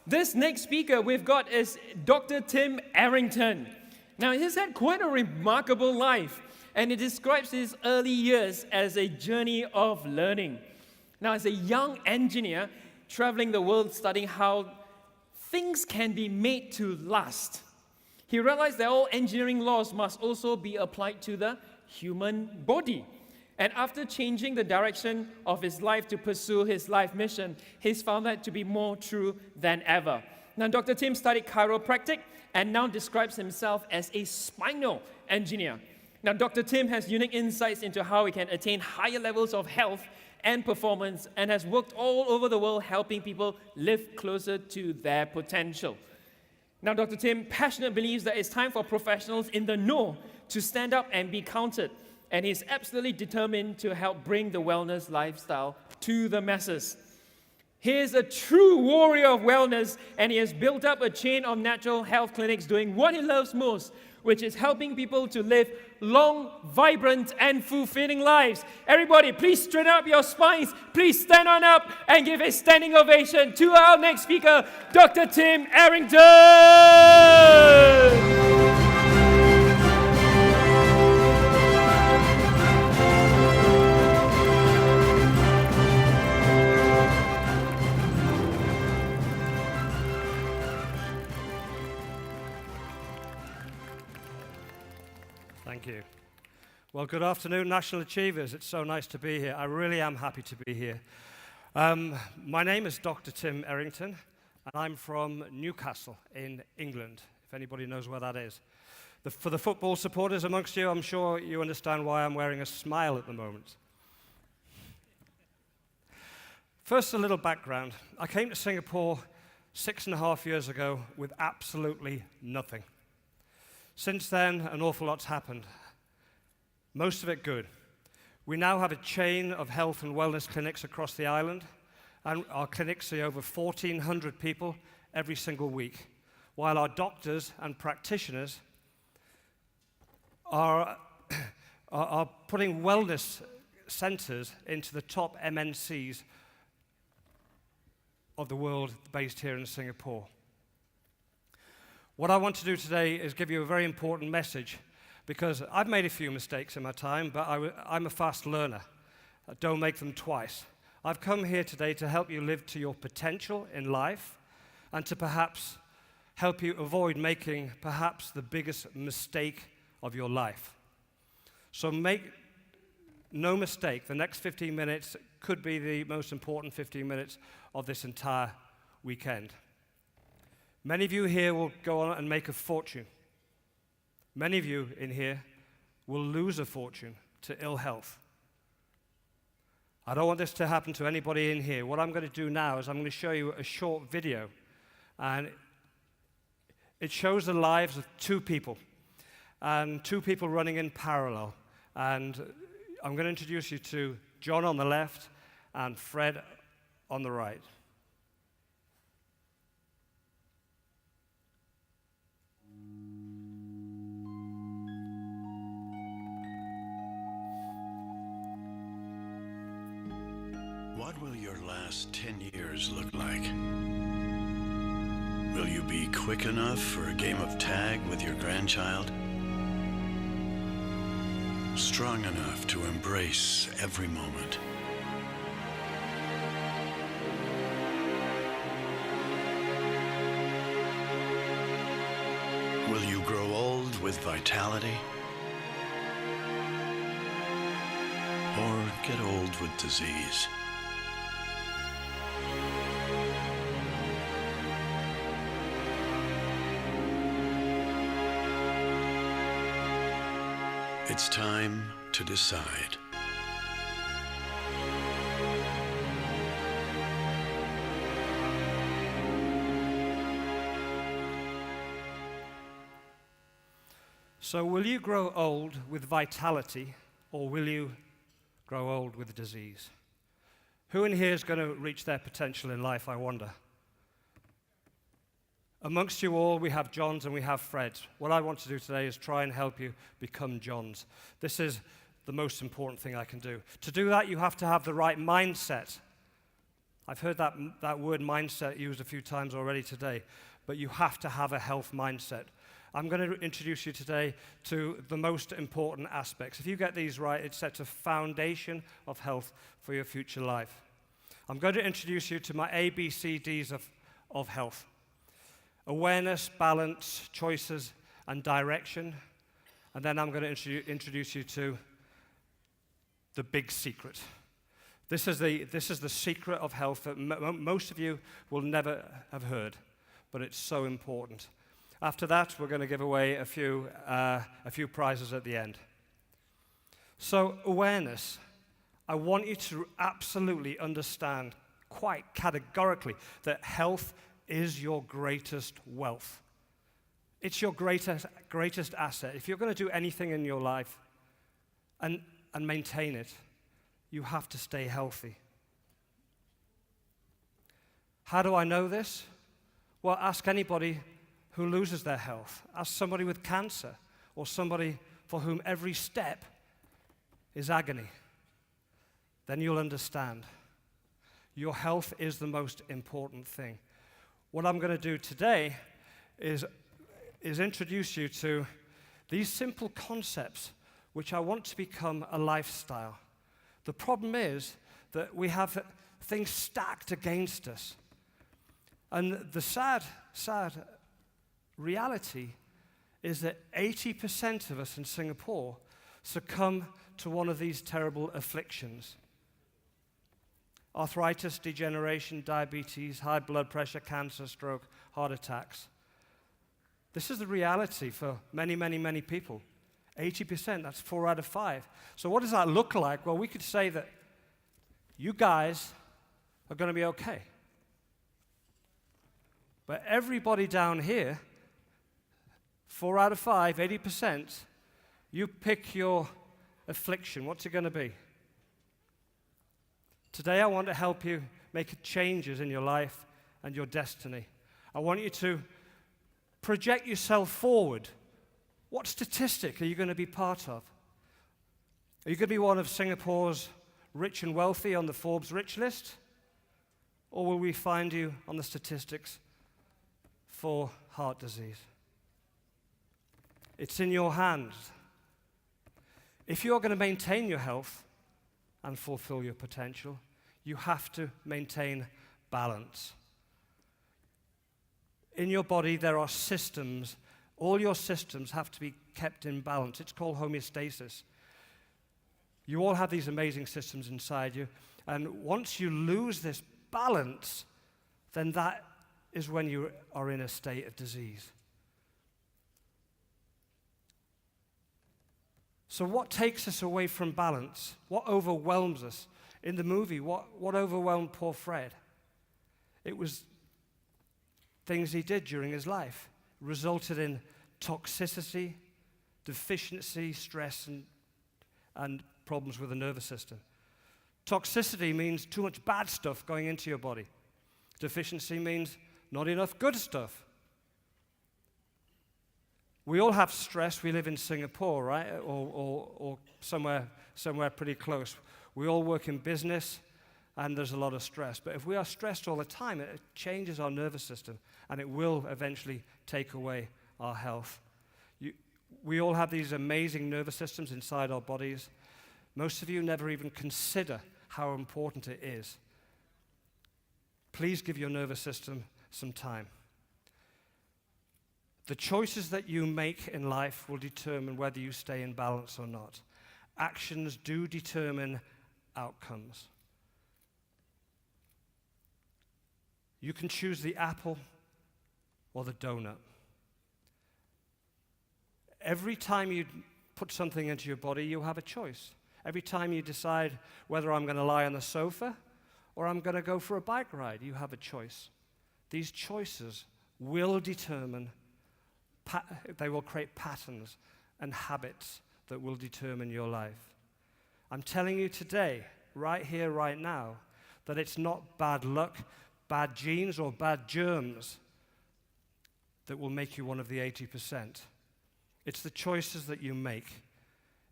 This next speaker we've got is Dr. Tim Errington. Now, he's had quite a remarkable life, and it describes his early years as a journey of learning. Now, as a young engineer traveling the world studying how things can be made to last, he realized that all engineering laws must also be applied to the human body. And after changing the direction of his life to pursue his life mission, he's found that to be more true than ever. Now, Dr. Tim studied chiropractic and now describes himself as a spinal engineer. Now, Dr. Tim has unique insights into how he can attain higher levels of health and performance and has worked all over the world helping people live closer to their potential. Now, Dr. Tim passionately believes that it's time for professionals in the know to stand up and be counted. And he's absolutely determined to help bring the wellness lifestyle to the masses. He is a true warrior of wellness, and he has built up a chain of natural health clinics doing what he loves most, which is helping people to live long, vibrant, and fulfilling lives. Everybody, please straighten up your spines. Please stand on up and give a standing ovation to our next speaker, Dr. Tim Errington. Thank you. Well, good afternoon, National Achievers. It's so nice to be here. I really am happy to be here. My name is Dr. Tim Errington, and I'm from Newcastle in England, if anybody knows where that is. For the football supporters amongst you, I'm sure you understand why I'm wearing a smile at the moment. First, a little background. I came to Singapore 6.5 years ago with absolutely nothing. Since then, an awful lot's happened. Most of it good. We now have a chain of health and wellness clinics across the island, and our clinics see over 1,400 people every single week, while our doctors and practitioners are putting wellness centers into the top MNCs of the world based here in Singapore. What I want to do today is give you a very important message, because I've made a few mistakes in my time, but I'm a fast learner. Don't make them twice. I've come here today to help you live to your potential in life and to perhaps help you avoid making perhaps the biggest mistake of your life. So make no mistake, the next 15 minutes could be the most important 15 minutes of this entire weekend. Many of you here will go on and make a fortune. Many of you in here will lose a fortune to ill health. I don't want this to happen to anybody in here. What I'm going to do now is I'm going to show you a short video, and it shows the lives of two people, and two people running in parallel. And I'm going to introduce you to John on the left and Fred on the right. What will your last 10 years look like? Will you be quick enough for a game of tag with your grandchild? Strong enough to embrace every moment? Will you grow old with vitality? Or get old with disease? It's time to decide. So will you grow old with vitality, or will you grow old with disease? Who in here is going to reach their potential in life, I wonder? Amongst you all, we have Johns and we have Freds. What I want to do today is try and help you become Johns. This is the most important thing I can do. To do that, you have to have the right mindset. I've heard that word mindset used a few times already today, but you have to have a health mindset. I'm going to introduce you today to the most important aspects. If you get these right, it sets a foundation of health for your future life. I'm going to introduce you to my ABCDs of health. Awareness, balance, choices, and direction. And then I'm going to introduce you to the big secret. This is the secret of health that most of you will never have heard, but it's so important. After that, we're going to give away a few prizes at the end. So, awareness. I want you to absolutely understand quite categorically that health is your greatest wealth. It's your greatest asset. If you're going to do anything in your life and maintain it, you have to stay healthy. How do I know this? Well, ask anybody who loses their health. Ask somebody with cancer or somebody for whom every step is agony. Then you'll understand. Your health is the most important thing. What I'm going to do today is introduce you to these simple concepts which I want to become a lifestyle. The problem is that we have things stacked against us. And the sad reality is that 80% of us in Singapore succumb to one of these terrible afflictions. Arthritis, degeneration, diabetes, high blood pressure, cancer, stroke, heart attacks. This is the reality for many, many, many people. 80%, that's 4 out of 5. So what does that look like? Well, we could say that you guys are going to be okay. But everybody down here, 4 out of 5, 80%, you pick your affliction. What's it going to be? Today I want to help you make changes in your life and your destiny. I want you to project yourself forward. What statistic are you going to be part of? Are you going to be one of Singapore's rich and wealthy on the Forbes rich list? Or will we find you on the statistics for heart disease? It's in your hands. If you're going to maintain your health and fulfill your potential, you have to maintain balance. In your body, there are systems. All your systems have to be kept in balance. It's called homeostasis. You all have these amazing systems inside you, and once you lose this balance, then that is when you are in a state of disease. So what takes us away from balance? What overwhelms us? In the movie, what overwhelmed poor Fred? It was things he did during his life. Resulted in toxicity, deficiency, stress, and problems with the nervous system. Toxicity means too much bad stuff going into your body. Deficiency means not enough good stuff. We all have stress. We live in Singapore, right? Or somewhere pretty close. We all work in business, and there's a lot of stress. But if we are stressed all the time, it changes our nervous system, and it will eventually take away our health. We all have these amazing nervous systems inside our bodies. Most of you never even consider how important it is. Please give your nervous system some time. The choices that you make in life will determine whether you stay in balance or not. Actions do determine outcomes. You can choose the apple or the donut. Every time you put something into your body, you have a choice. Every time you decide whether I'm going to lie on the sofa or I'm going to go for a bike ride, you have a choice. These choices will determine, they will create patterns and habits that will determine your life. I'm telling you today, right here, right now, that it's not bad luck, bad genes, or bad germs that will make you one of the 80%. It's the choices that you make.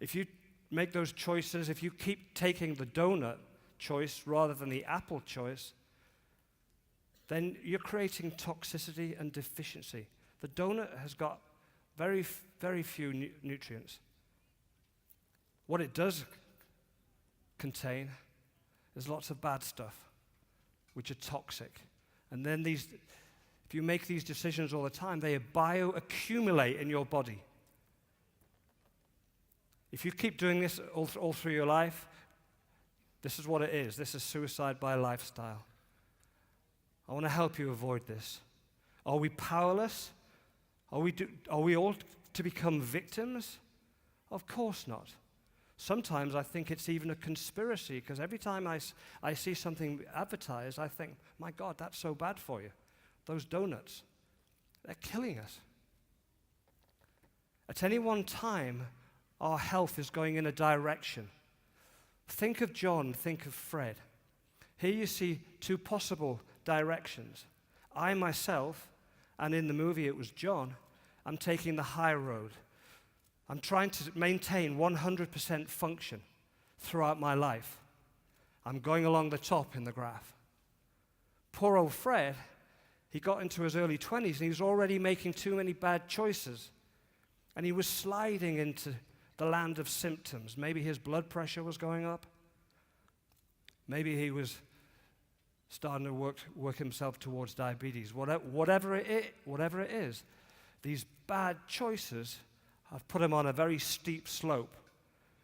If you make those choices, if you keep taking the donut choice rather than the apple choice, then you're creating toxicity and deficiency. The donut has got very, very few nutrients. What it does contain is lots of bad stuff, which are toxic. And then if you make these decisions all the time, they bioaccumulate in your body. If you keep doing this all through your life, this is what it is. This is suicide by lifestyle. I want to help you avoid this. Are we powerless? Are we all to become victims? Of course not. Sometimes I think it's even a conspiracy, because every time I see something advertised, I think, my God, that's so bad for you. Those donuts, they're killing us. At any one time, our health is going in a direction. Think of John, think of Fred. Here you see two possible directions. I myself, and in the movie it was John, I'm taking the high road. I'm trying to maintain 100% function throughout my life. I'm going along the top in the graph. Poor old Fred, he got into his early 20s and he was already making too many bad choices. And he was sliding into the land of symptoms. Maybe his blood pressure was going up. Maybe he was starting to work himself towards diabetes. Whatever it is, these bad choices have put him on a very steep slope.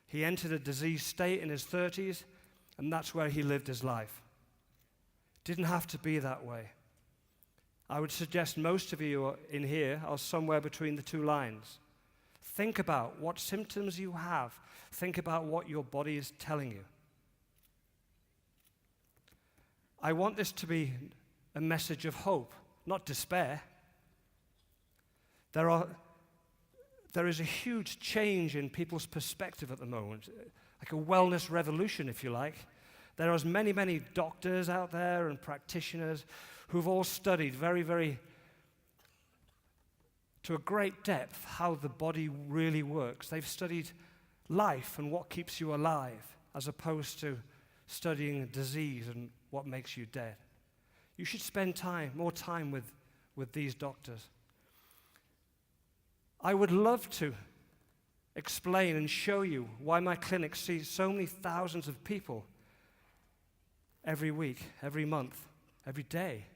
He entered a diseased state in his 30s, and that's where he lived his life. Didn't have to be that way. I would suggest most of you in here are somewhere between the two lines. Think about what symptoms you have. Think about what your body is telling you. I want this to be a message of hope, not despair. There is a huge change in people's perspective at the moment, like a wellness revolution, if you like. There are many, many doctors out there and practitioners who've all studied very, to a great depth how the body really works. They've studied life and what keeps you alive, as opposed to studying disease and what makes you dead. You should spend more time with these doctors. I would love to explain and show you why my clinic sees so many thousands of people every week, every month, every day.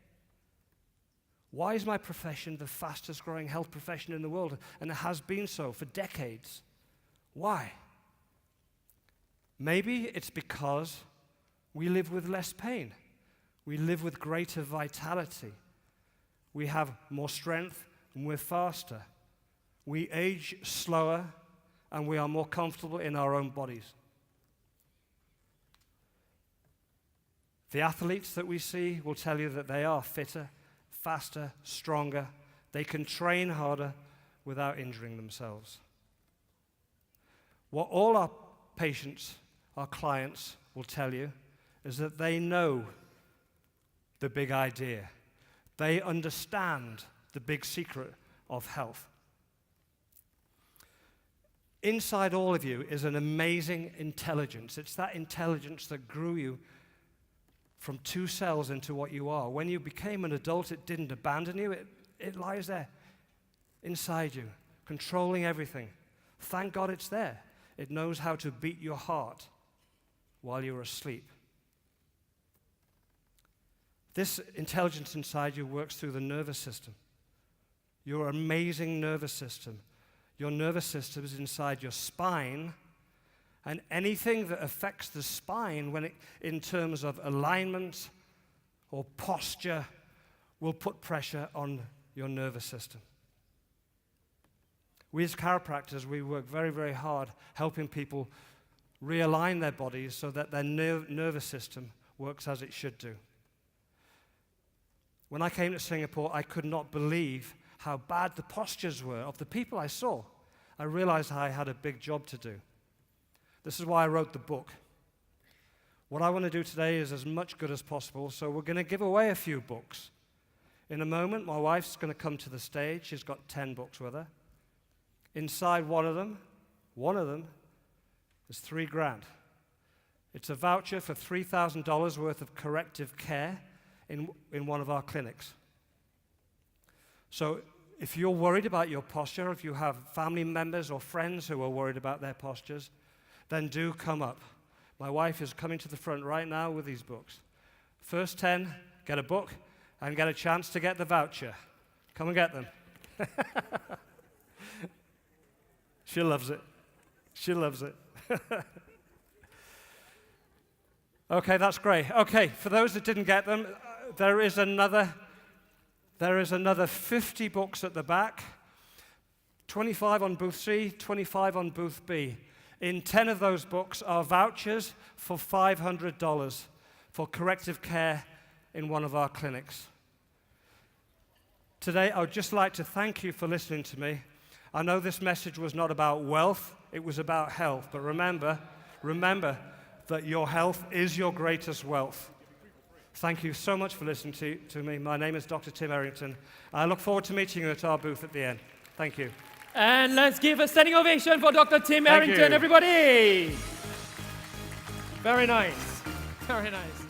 Why is my profession the fastest growing health profession in the world? And it has been so for decades. Why? Maybe it's because we live with less pain. We live with greater vitality. We have more strength and we're faster. We age slower and we are more comfortable in our own bodies. The athletes that we see will tell you that they are fitter, faster, stronger. They can train harder without injuring themselves. What all our patients, our clients will tell you is that they know the big idea. They understand the big secret of health. Inside all of you is an amazing intelligence. It's that intelligence that grew you from 2 cells into what you are. When you became an adult, it didn't abandon you. It lies there inside you, controlling everything. Thank God it's there. It knows how to beat your heart while you're asleep. This intelligence inside you works through the nervous system. Your amazing nervous system. Your nervous system is inside your spine, and anything that affects the spine in terms of alignment or posture will put pressure on your nervous system. We as chiropractors, we work very, very hard helping people realign their bodies so that their nervous system works as it should do. When I came to Singapore, I could not believe how bad the postures were of the people I saw. I realized I had a big job to do. This is why I wrote the book. What I want to do today is as much good as possible, so we're going to give away a few books. In a moment, my wife's going to come to the stage. She's got 10 books with her. Inside one of them is $3,000. It's a voucher for $3,000 worth of corrective care, in one of our clinics. So if you're worried about your posture, if you have family members or friends who are worried about their postures, then do come up. My wife is coming to the front right now with these books. First 10, get a book and get a chance to get the voucher. Come and get them. She loves it. She loves it. Okay, that's great. Okay, for those that didn't get them, there is another 50 books at the back, 25 on booth C, 25 on booth B. In 10 of those books are vouchers for $500 for corrective care in one of our clinics. Today, I would just like to thank you for listening to me. I know this message was not about wealth, it was about health. But remember that your health is your greatest wealth. Thank you so much for listening to me. My name is Dr. Tim Errington. I look forward to meeting you at our booth at the end. Thank you. And let's give a standing ovation for Dr. Tim Thank Errington, you. everybody. Very nice. Very nice.